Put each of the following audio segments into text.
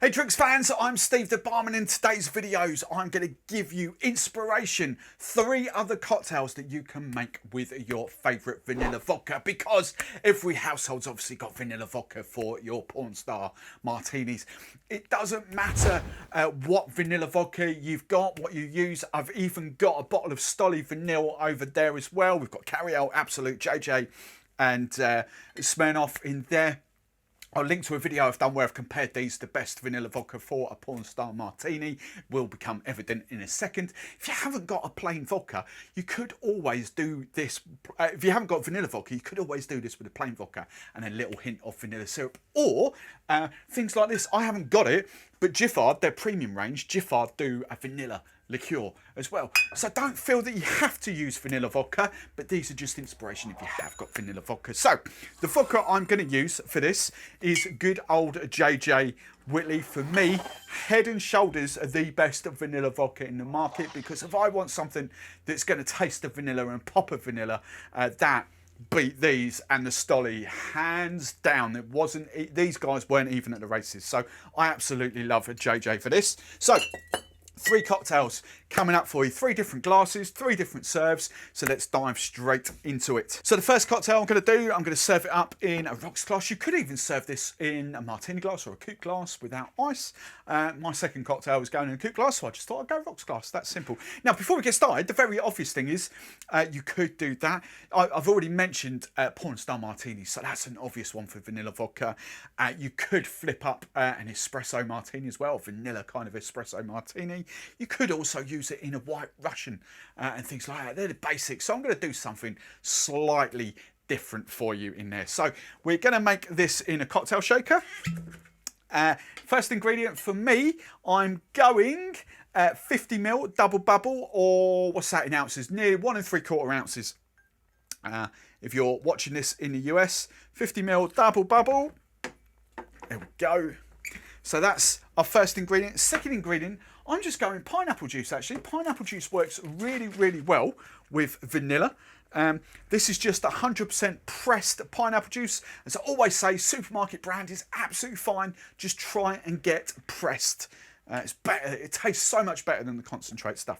Hey Drinks fans, I'm Steve the Barman. In today's videos I'm going to give you inspiration, 3 other cocktails that you can make with your favourite vanilla vodka, because every household's obviously got vanilla vodka for your Pornstar martinis. It doesn't matter what vanilla vodka you've got, what you use. I've even got a bottle of Stoli Vanilla over there as well. We've got Carriel, Absolut, JJ and Smirnoff in there. I'll link to a video I've done where I've compared these, the best vanilla vodka for a Pornstar martini. Will become evident in a second. If you haven't got a plain vodka, you could always do this. If you haven't got vanilla vodka, you could always do this with a plain vodka and a little hint of vanilla syrup. Or things like this. I haven't got it, but Giffard, their premium range, Giffard do a vanilla liqueur as well. So don't feel that you have to use vanilla vodka, but these are just inspiration if you have got vanilla vodka. So the vodka I'm going to use for this is good old JJ Whitley. For me, head and shoulders are the best vanilla vodka in the market, because if I want something that's going to taste of vanilla and pop of vanilla, that beat these and the Stoli hands down. It wasn't, these guys weren't even at the races. So I absolutely love a JJ for this. So 3 cocktails coming up for you, 3 different glasses, 3 different serves. So let's dive straight into it. So the first cocktail I'm going to do, I'm going to serve it up in a rocks glass. You could even serve this in a martini glass or a coupe glass without ice. My second cocktail was going in a coupe glass, so I just thought I'd go rocks glass. That's simple. Now, before we get started, the very obvious thing is you could do that. I've already mentioned Pornstar martinis, so that's an obvious one for vanilla vodka. You could flip up an espresso martini as well, vanilla kind of espresso martini. You could also use it in a white Russian and things like that. They're the basics. So I'm going to do something slightly different for you in there. So we're going to make this in a cocktail shaker. First ingredient for me, I'm going 50ml double bubble, or what's that in ounces? Near 1 3/4 ounces. If you're watching this in the US, 50ml double bubble. There we go. So that's our first ingredient. Second ingredient, I'm just going pineapple juice actually. Pineapple juice works really, really well with vanilla. This is just 100% pressed pineapple juice. As I always say, supermarket brand is absolutely fine. Just try and get pressed. It's better. It tastes so much better than the concentrate stuff.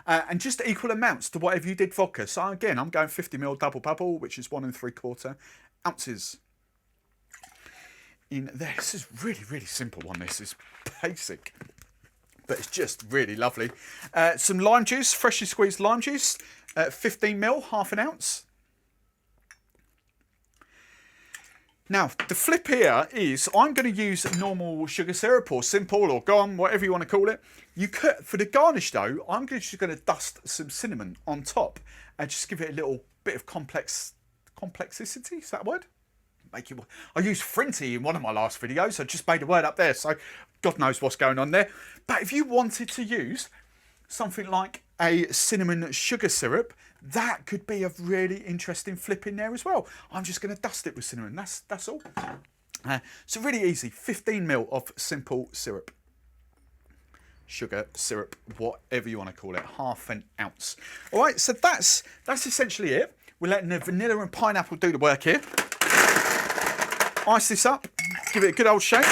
And just equal amounts to whatever you did vodka. So again, I'm going 50ml double bubble, which is 1 3/4 ounces. In there. This is really, really simple one. This is basic, but it's just really lovely. Some lime juice, freshly squeezed lime juice, 15ml, half an ounce. Now, the flip here is I'm going to use normal sugar syrup or simple or gone, whatever you want to call it. You could, for the garnish though, I'm just going to dust some cinnamon on top and just give it a little bit of complexity. Is that a word? I used frinty in one of my last videos. I just made a word up there, so God knows what's going on there. But if you wanted to use something like a cinnamon sugar syrup, that could be a really interesting flip in there as well. I'm just going to dust it with cinnamon. That's all. So really easy. 15ml of simple syrup, sugar syrup, whatever you want to call it, half an ounce. All right, so that's essentially it. We're letting the vanilla and pineapple do the work here. Ice this up, give it a good old shake.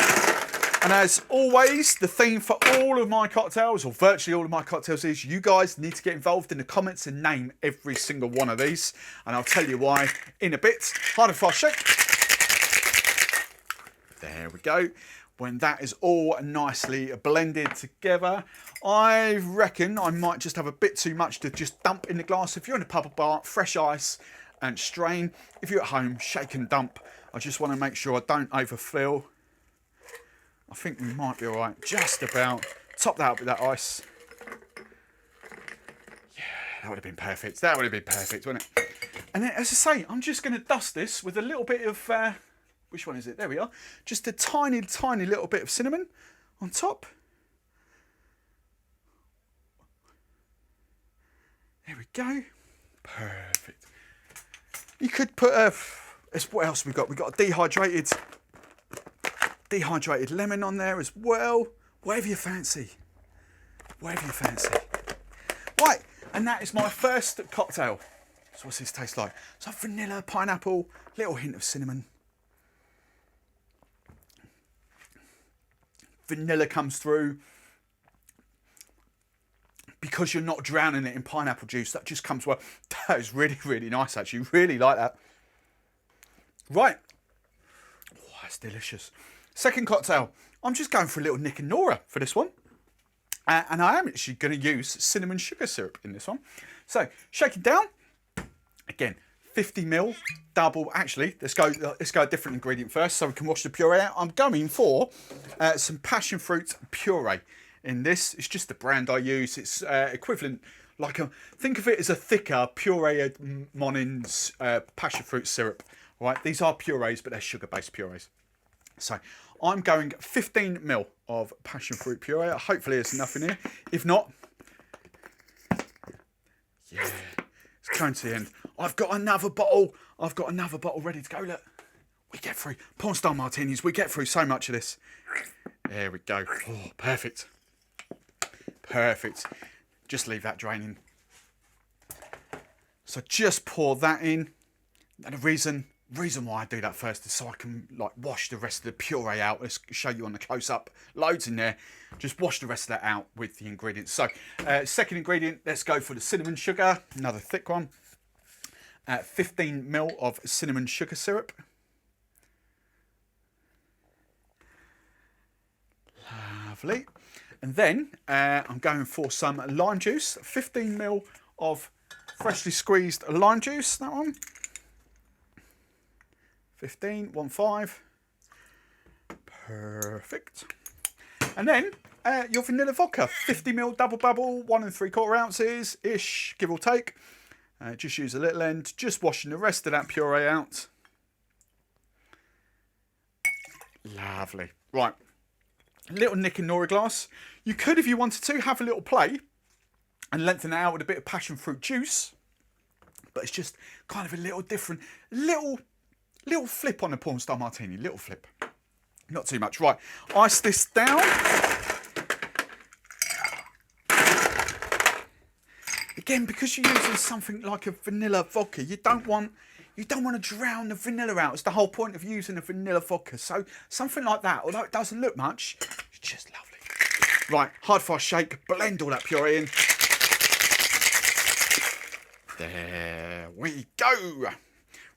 And as always, the theme for all of my cocktails, or virtually all of my cocktails, is you guys need to get involved in the comments and name every single one of these. And I'll tell you why in a bit. Hard and fast shake. There we go. When that is all nicely blended together, I reckon I might just have a bit too much to just dump in the glass. If you're in a pub or bar, fresh ice and strain. If you're at home, shake and dump. I just want to make sure I don't overfill. I think we might be all right. Just about. Top that up with that ice. Yeah, that would have been perfect. That would have been perfect, wouldn't it? And then, as I say, I'm just going to dust this with a little bit of... which one is it? There we are. Just a tiny, tiny little bit of cinnamon on top. There we go. Perfect. You could put a... What else we got? We got a dehydrated lemon on there as well. Whatever you fancy. Whatever you fancy. Right, and that is my first cocktail. So what's this taste like? So vanilla, pineapple, little hint of cinnamon. vanilla comes through. Because you're not drowning it in pineapple juice, that just comes well. That is really, really nice, actually. Really like that. Right. Oh, that's delicious. Second cocktail. I'm just going for a little Nick and Nora for this one. And I am actually going to use cinnamon sugar syrup in this one. So, shake it down. Again, 50ml, double. Actually, let's go a different ingredient first so we can wash the puree out. I'm going for some passion fruit puree. In this, it's just the brand I use. It's equivalent, think of it as a thicker pureed Monins passion fruit syrup. Right, these are purees, but they're sugar-based purees. So I'm going 15ml of passion fruit puree. Hopefully there's enough in here. If not, yeah, it's going to the end. I've got another bottle. Ready to go. Look, we get through Pornstar martinis. We get through so much of this. There we go. Oh, perfect. Perfect. Just leave that draining. So just pour that in. And the reason why I do that first is so I can wash the rest of the puree out. Let's show you on the close-up. Loads in there. Just wash the rest of that out with the ingredients. So second ingredient, let's go for the cinnamon sugar. Another thick one. 15ml of cinnamon sugar syrup. Lovely. And then I'm going for some lime juice. 15ml of freshly squeezed lime juice. That one. 15. Perfect. And then your vanilla vodka. 50ml double bubble, 1 3/4 ounces ish, give or take. Just use a little end. Just washing the rest of that puree out. Lovely. Right. Little Nick and Nora glass. You could, if you wanted to, have a little play and lengthen it out with a bit of passion fruit juice. But it's just kind of a little different, little flip on a Pornstar martini. Little flip. Not too much. Right. Ice this down. Again, because you're using something like a vanilla vodka, you don't want to drown the vanilla out. It's the whole point of using a vanilla vodka. So something like that, although it doesn't look much, it's just lovely. Right, hard fast shake, blend all that puree in. There we go.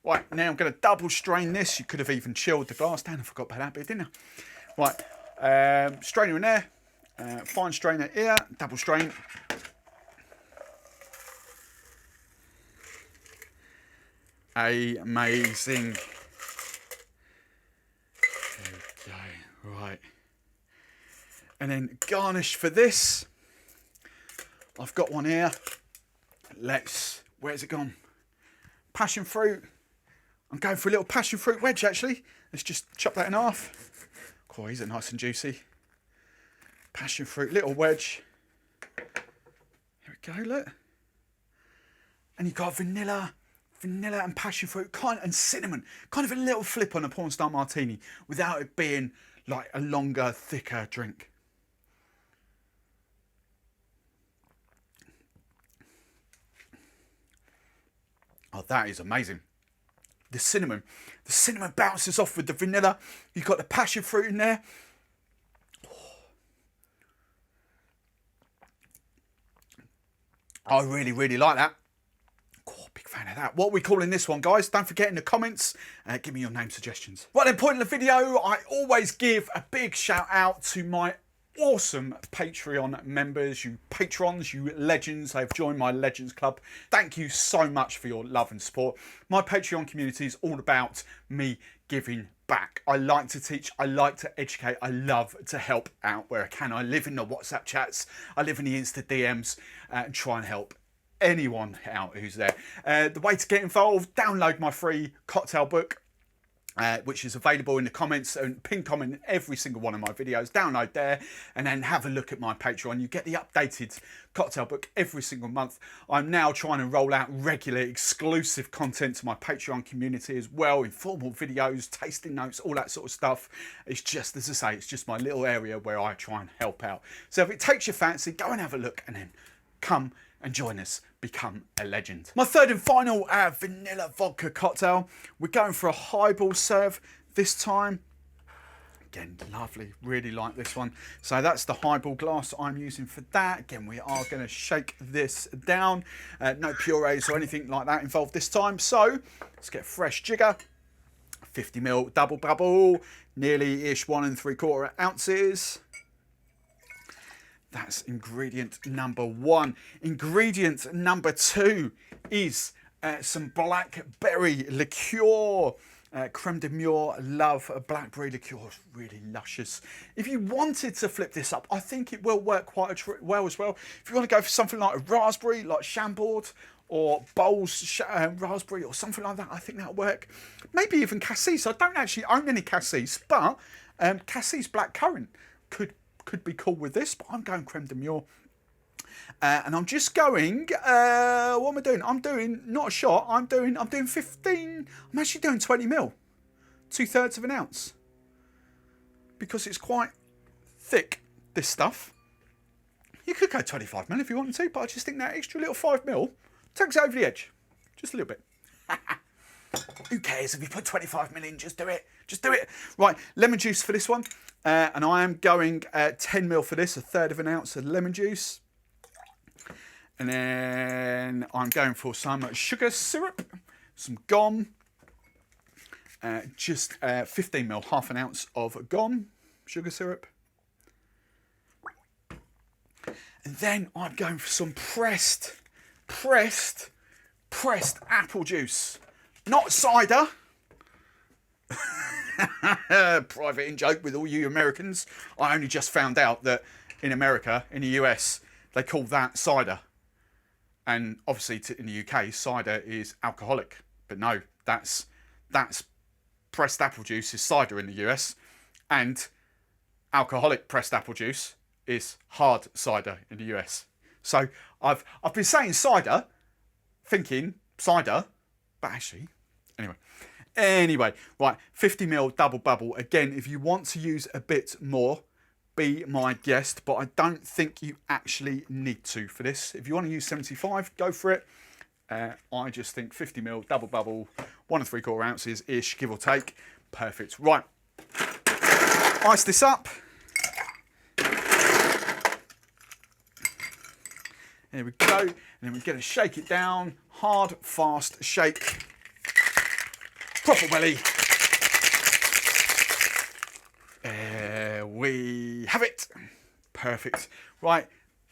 Right, now I'm going to double strain this. You could have even chilled the glass down. I forgot about that bit, didn't I? Right, strainer in there, fine strainer here, double strain. Amazing. There we go. Right. And then garnish for this. I've got one here. Where's it gone? Passion fruit. I'm going for a little passion fruit wedge actually. Let's just chop that in half. Oh, these are nice and juicy. Passion fruit, little wedge. Here we go, look. And you've got vanilla and passion fruit, and cinnamon. Kind of a little flip on a Pornstar martini without it being like a longer, thicker drink. Oh, that is amazing. The cinnamon bounces off with the vanilla. You've got the passion fruit in there. I really, really like that. Oh, big fan of that. What are we calling this one, guys? Don't forget in the comments, give me your name suggestions. Right then, point in the video, I always give a big shout out to my awesome Patreon members, you patrons, you legends. They've joined my Legends Club. Thank you so much for your love and support. My Patreon community is all about me giving back. I like to teach, I like to educate, I love to help out where I can. I live in the WhatsApp chats, I live in the Insta DMs and try and help anyone out who's there. The way to get involved, download my free cocktail book, which is available in the comments and pinned comment in every single one of my videos. Download there and then have a look at my Patreon. You get the updated cocktail book every single month. I'm now trying to roll out regular exclusive content to my Patreon community as well, informal videos, tasting notes, all that sort of stuff. It's just, as I say, it's just my little area where I try and help out. So if it takes your fancy, go and have a look and then come and join us, become a legend. My third and final vanilla vodka cocktail. We're going for a highball serve this time. Again, lovely, really like this one. So that's the highball glass I'm using for that. Again, we are going to shake this down. No purees or anything like that involved this time. So let's get fresh jigger. 50ml double bubble, nearly-ish 1 3/4 ounces. That's ingredient number 1. Ingredient number 2 is some blackberry liqueur. Creme de Mure, love blackberry liqueur, really luscious. If you wanted to flip this up, I think it will work quite well as well. If you want to go for something like a raspberry, like Chambord, or Bowls raspberry or something like that, I think that'll work. Maybe even Cassis. I don't actually own any Cassis, but Cassis blackcurrant could be cool with this, but I'm going Creme de Mure. And I'm just going, what am I doing? I'm doing, not a shot, I'm doing 15, I'm actually doing 20ml, 2/3 of an ounce. Because it's quite thick, this stuff. You could go 25ml if you wanted to, but I just think that extra little 5ml takes it over the edge. Just a little bit. Who cares if you put 25ml in, just do it. Just do it. Right, lemon juice for this one. And I am going 10ml for this, 1/3 of an ounce of lemon juice. And then I'm going for some sugar syrup, some gum, just 15ml, 1/2 ounce of gum, sugar syrup. And then I'm going for some pressed apple juice, not cider. Private in joke with all you Americans. I only just found out that in America, in the US, they call that cider. And obviously in the UK, cider is alcoholic. But no, that's pressed apple juice is cider in the US. And alcoholic pressed apple juice is hard cider in the US. So I've been saying cider, thinking cider, but actually, anyway, right, 50ml double bubble. Again, if you want to use a bit more, be my guest, but I don't think you actually need to for this. If you want to use 75, go for it. I just think 50ml double bubble, 1 3/4 ounces ish, give or take. Perfect. Right, ice this up. There we go. And then we're going to shake it down. Hard, fast shake. Proper welly. There we have it. Perfect. Right,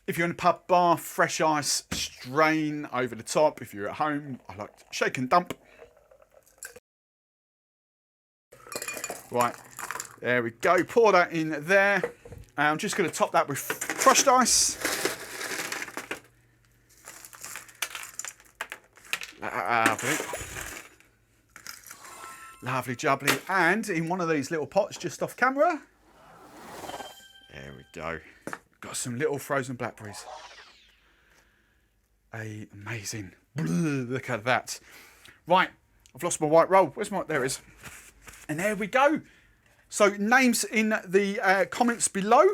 if you're in a pub bar, fresh ice, strain over the top. If you're at home, I like to shake and dump. Right, there we go. Pour that in there. I'm just going to top that with crushed ice. Lovely jubbly. And in one of these little pots just off camera, there we go. Got some little frozen blackberries. Amazing. Look at that. Right, I've lost my white roll. Where's my, there it is. And there we go. So names in the comments below.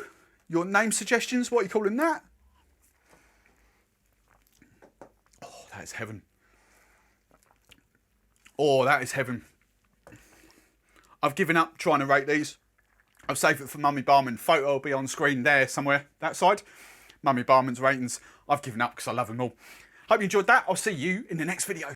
Your name suggestions, what are you calling that? Oh, that is heaven. Oh, that is heaven. I've given up trying to rate these. I've saved it for Mummy Barman. Photo will be on screen there somewhere, that side. Mummy Barman's ratings. I've given up because I love them all. Hope you enjoyed that. I'll see you in the next video.